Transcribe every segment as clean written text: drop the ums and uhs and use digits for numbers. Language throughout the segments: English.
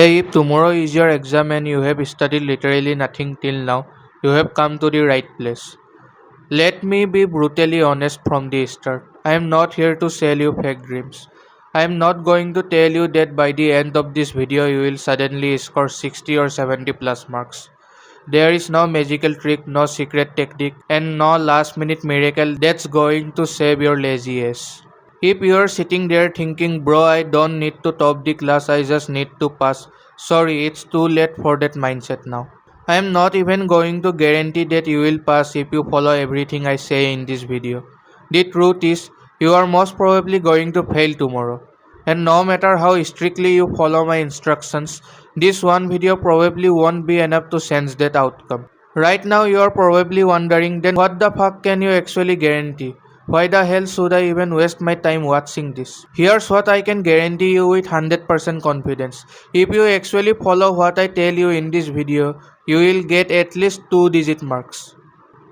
Hey, if tomorrow is your exam and you have studied literally nothing till now, you have come to the right place. Let me be brutally honest from the start. I am not here to sell you fake dreams. I am not going to tell you that by the end of this video you will suddenly score 60 or 70 plus marks. There is no magical trick, no secret technique, and no last minute miracle that's going to save your lazy ass. If you are sitting there thinking, bro, I don't need to top the class, I just need to pass. Sorry, it's too late for that mindset now. I am not even going to guarantee that you will pass if you follow everything I say in this video. The truth is, you are most probably going to fail tomorrow. And no matter how strictly you follow my instructions, this one video probably won't be enough to sense that outcome. Right now you are probably wondering, then what the fuck can you actually guarantee? Why the hell should I even waste my time watching this? Here's what I can guarantee you with 100% confidence. If you actually follow what I tell you in this video, you will get at least 2-digit marks.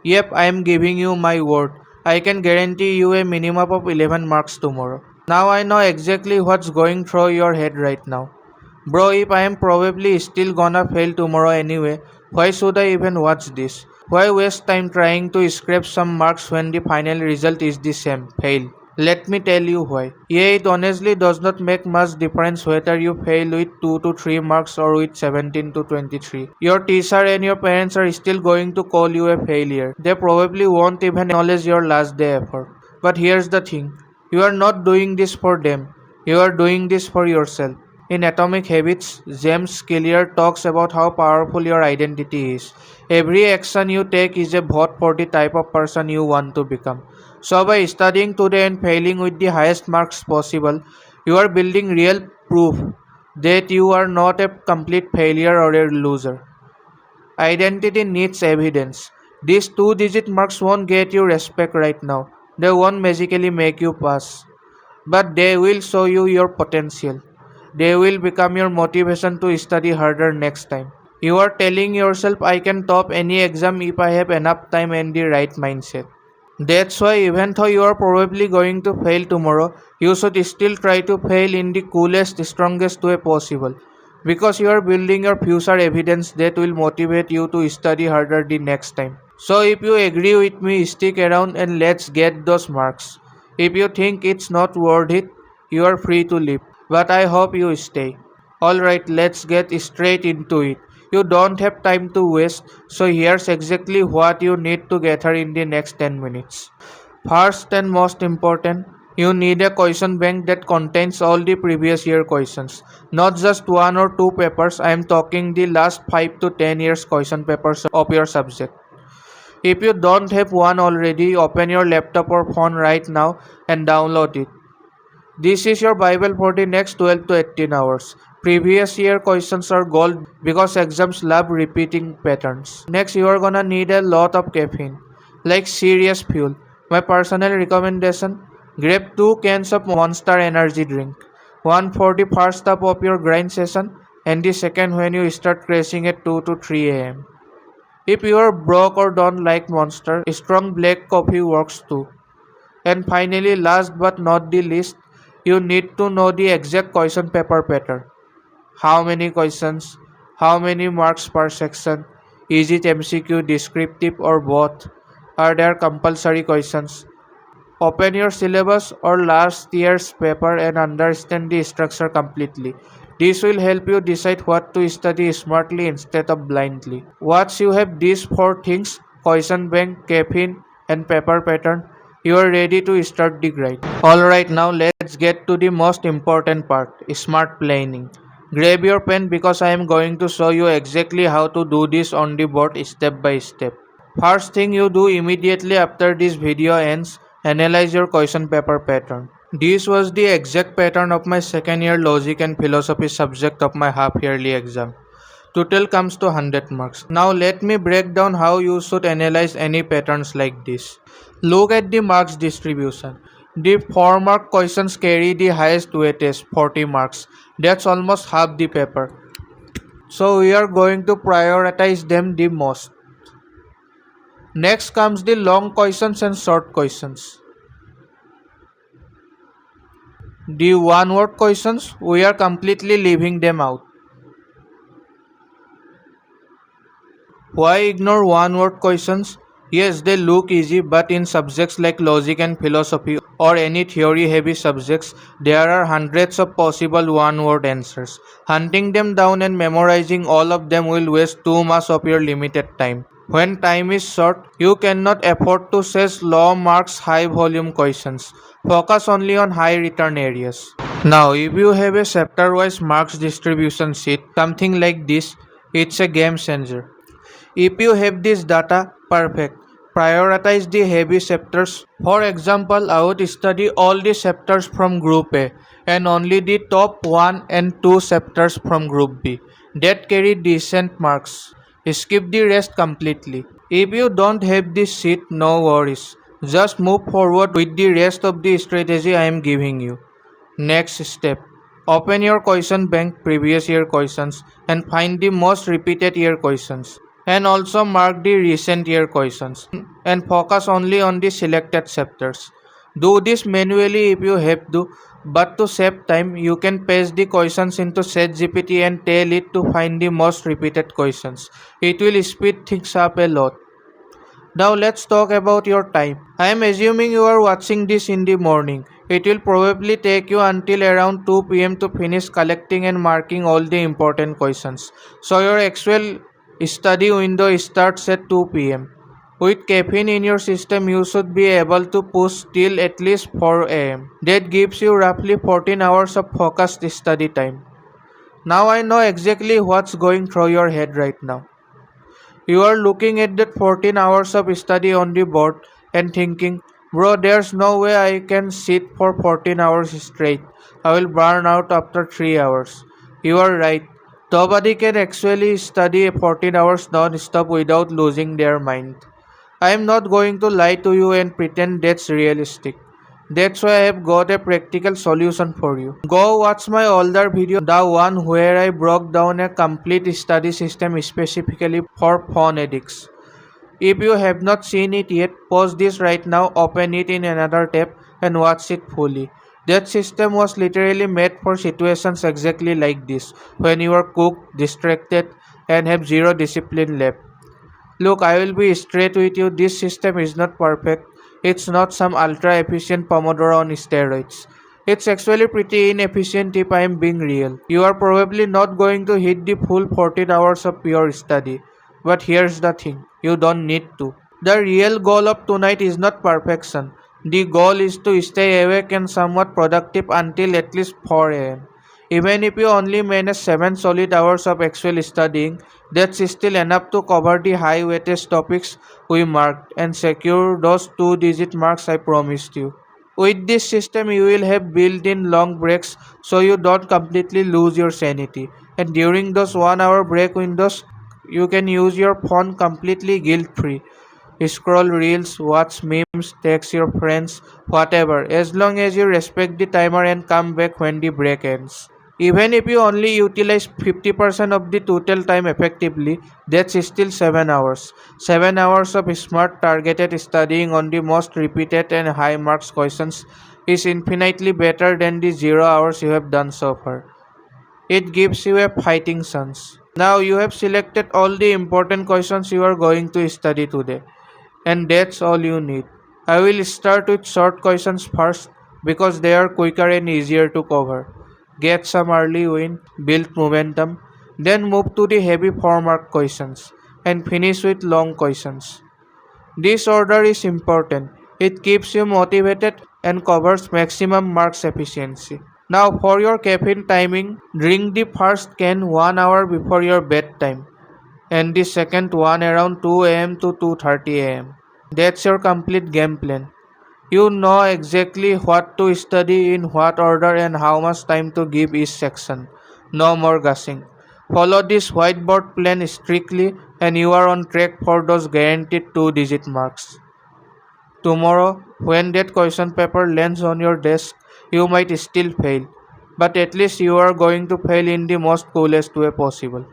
Yep, I am giving you my word. I can guarantee you a minimum of 11 marks tomorrow. Now I know exactly what's going through your head right now. Bro, if I am probably still gonna fail tomorrow anyway, why should I even watch this? Why waste time trying to scrape some marks when the final result is the same, fail? Let me tell you why. Yeah, it honestly does not make much difference whether you fail with 2 to 3 marks or with 17 to 23. Your teacher and your parents are still going to call you a failure. They probably won't even acknowledge your last day effort. But here's the thing. You are not doing this for them. You are doing this for yourself. In Atomic Habits, James Clear talks about how powerful your identity is. Every action you take is a vote for the type of person you want to become. So by studying today and failing with the highest marks possible, you are building real proof that you are not a complete failure or a loser. Identity needs evidence. These 2-digit marks won't get you respect right now. They won't magically make you pass. But they will show you your potential. They will become your motivation to study harder next time. You are telling yourself, I can top any exam if I have enough time and the right mindset. That's why even though you are probably going to fail tomorrow, you should still try to fail in the coolest, strongest way possible. Because you are building your future evidence that will motivate you to study harder the next time. So if you agree with me, stick around and let's get those marks. If you think it's not worth it, you are free to leave. But I hope you stay. Alright, let's get straight into it. You don't have time to waste, so here's exactly what you need to gather in the next 10 minutes. First and most important, you need a question bank that contains all the previous year questions. Not just 1 or 2 papers, I am talking the last 5 to 10 years question papers of your subject. If you don't have one already, open your laptop or phone right now and download it. This is your Bible for the next 12 to 18 hours. Previous year questions are gold because exams love repeating patterns. Next, you are gonna need a lot of caffeine, like serious fuel. My personal recommendation, grab 2 cans of Monster energy drink. One for the first stop of your grind session and the second when you start crashing at 2 to 3 am. If you are broke or don't like Monster, strong black coffee works too. And finally, last but not the least, you need to know the exact question paper pattern. How many questions? How many marks per section? Is it MCQ, descriptive or both? Are there compulsory questions? Open your syllabus or last year's paper and understand the structure completely. This will help you decide what to study smartly instead of blindly. Once you have these 4 things, question bank, caffeine, and paper pattern, you are ready to start the grind. Alright, now let's get to the most important part, smart planning. Grab your pen because I am going to show you exactly how to do this on the board step by step. First thing you do immediately after this video ends, analyze your question paper pattern. This was the exact pattern of my second year logic and philosophy subject of my half yearly exam. Total comes to 100 marks. Now let me break down how you should analyze any patterns like this. Look at the marks distribution. The 4 mark questions carry the highest weightage, 40 marks. That's almost half the paper. So we are going to prioritize them the most. Next comes the long questions and short questions. The one word questions, we are completely leaving them out. Why ignore one-word questions? Yes, they look easy, but in subjects like logic and philosophy or any theory-heavy subjects, there are hundreds of possible one-word answers. Hunting them down and memorizing all of them will waste too much of your limited time. When time is short, you cannot afford to chase low marks, high volume questions. Focus only on high return areas. Now, if you have a chapter-wise marks distribution sheet, something like this, it's a game changer. If you have this data, perfect. Prioritize the heavy chapters. For example, I would study all the chapters from Group A and only the top 1 and 2 chapters from Group B that carry decent marks. Skip the rest completely. If you don't have this sheet, no worries. Just move forward with the rest of the strategy I am giving you. Next step. Open your question bank previous year questions and find the most repeated year questions. And also mark the recent year questions and focus only on the selected chapters. Do this manually if you have to, but to save time, you can paste the questions into ChatGPT and tell it to find the most repeated questions. It will speed things up a lot. Now let's talk about your time. I am assuming you are watching this in the morning. It will probably take you until around 2 p.m. to finish collecting and marking all the important questions. So your actual study window starts at 2 p.m. With caffeine in your system, you should be able to push till at least 4 a.m. That gives you roughly 14 hours of focused study time. Now I know exactly what's going through your head right now. You are looking at that 14 hours of study on the board and thinking, bro, there's no way I can sit for 14 hours straight. I will burn out after 3 hours. You are right. Nobody can actually study 14 hours non-stop without losing their mind. I am not going to lie to you and pretend that's realistic. That's why I have got a practical solution for you. Go watch my older video, the one where I broke down a complete study system specifically for phone addicts. If you have not seen it yet, pause this right now, open it in another tab, and watch it fully. That system was literally made for situations exactly like this, when you are cooked, distracted, and have zero discipline left. Look, I will be straight with you. This system is not perfect. It's not some ultra efficient Pomodoro on steroids. It's actually pretty inefficient if I am being real. You are probably not going to hit the full 14 hours of pure study. But here's the thing, you don't need to. The real goal of tonight is not perfection. The goal is to stay awake and somewhat productive until at least 4 am. Even if you only manage 7 solid hours of actual studying, that's still enough to cover the high weightage topics we marked and secure those 2-digit marks I promised you. With this system, you will have built-in long breaks so you don't completely lose your sanity. And during those 1 hour break windows, you can use your phone completely guilt-free. Scroll reels, watch memes, text your friends, whatever, as long as you respect the timer and come back when the break ends. Even if you only utilize 50% of the total time effectively, that's still 7 hours. 7 hours of smart targeted studying on the most repeated and high marks questions is infinitely better than the 0 hours you have done so far. It gives you a fighting chance. Now you have selected all the important questions you are going to study today, and that's all you need. I will start with short questions first because they are quicker and easier to cover. Get some early win, build momentum, then move to the heavy 4 mark questions and finish with long questions. This order is important. It keeps you motivated and covers maximum marks efficiency. Now for your caffeine timing, drink the first can 1 hour before your bedtime and the second one around 2 am to 2:30 am. That's your complete game plan. You know exactly what to study in what order and how much time to give each section. No more guessing. Follow this whiteboard plan strictly and you are on track for those guaranteed 2-digit marks. Tomorrow, when that question paper lands on your desk, you might still fail, but at least you are going to fail in the most coolest way possible.